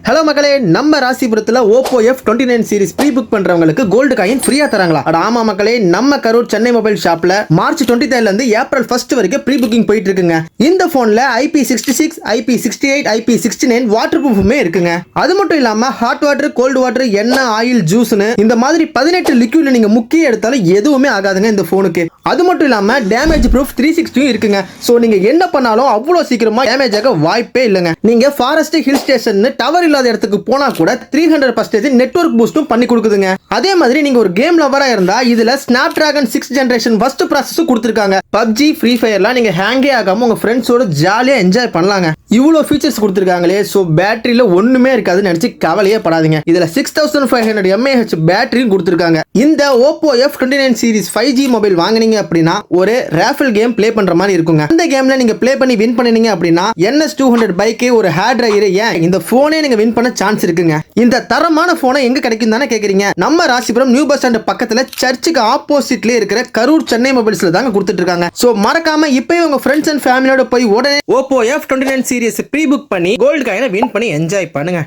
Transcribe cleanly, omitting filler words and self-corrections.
Hello மக்களே, நம்ம ராசிபுரத்துல Oppo F29 series pre book பண்றவங்களுக்கு கோல்டு காயின் ஃப்ரீயா தராங்களா? ஆமா மக்களே, நம்ம கரூர் சென்னை மொபைல் ஷாப்ல மார்ச் 23 ல இருந்து ஏப்ரல் 1 வரைக்கும் ப்ரீ புக்கிங் போயிட்டு இருக்குங்க. இந்த போன்ல IP66, IP68, IP69 வாட்டர் ப்ரூஃபுமே இருக்குங்க. அது மட்டும் இல்லாம ஹாட் வாட்டர், கோல்டு வாட்டர், எண்ணெய், ஆயில், ஜூஸ்னு இந்த மாதிரி 18 லிக்விட்ல நீங்க முக்கிய எடுத்தாலும் எதுவுமே ஆகாதுங்க இந்த போனுக்கு. அது மட்டும் இல்லாம டேமேஜ் ப்ரூஃப் 360 இருக்குங்க. சோ நீங்க என்ன பண்ணாலும் அவ்வளவு சீக்கிரமா டேமேஜ் ஆக வாய்ப்பே இல்லைங்க. நீங்க ஃபாரஸ்ட், ஹில் ஸ்டேஷன், டவர் இல்லாத இடத்துக்கு போனா கூட 300% நெட்வொர்க் பூஸ்டும் பண்ணி கொடுக்குதுங்க. அதே மாதிரி நீங்க ஒரு கேம் லவரா இருந்தா இதுல Snapdragon 6th generation first process கொடுத்திருக்காங்க. PUBG, Free Fireலாம் நீங்க ஹேங்கே ஆகாம உங்க ஃப்ரெண்ட்ஸோட ஜாலியா என்ஜாய் பண்ணலாங்க. இவ்வளவு ஃபீச்சர்ஸ் கொடுத்திருக்காங்களே, சோ பேட்டரியில ஒண்ணுமே இருக்காதுன்னு நினைச்சு கவலையே படாதீங்க. இதுல 6500 mAh பேட்டரியும் கொடுத்திருக்காங்க. இந்த Oppo F29 series 5G mobile வாங்குனீங்க அப்படின்னா ஒரு ராஃபிள் கேம் ப்ளே பண்ற மாதிரி இருக்குங்க. அந்த கேம்ல நீங்க ப்ளே பண்ணி வின் பண்ணீங்க அப்படின்னா NS200 பைக், ஒரு ஹேர் டிரையர், ஏன் இந்த போனே நீங்க வின் பண்ண சான்ஸ் இருக்குங்க. இந்த தரமான போனை எங்க கிடைக்கும் தானே கேக்குறீங்க? நம்ம ராசிபுரம் நியூ பஸ் ஸ்டாண்ட் பக்கத்துல சர்ச்சுக்கு ஆப்போசிட்ல இருக்கிற கரூர் சென்னை மொபைல்ஸ்ல தாங்க கொடுத்துட்டு இருக்காங்க. சோ மறக்காம இப்பவே உங்க ஃப்ரெண்ட்ஸ் அண்ட் ஃபேமிலியோட போய் உடனே Oppo F29 series pre book பண்ணி கோல்டு காயினை வின் பண்ணி என்ஜாய் பண்ணுங்க.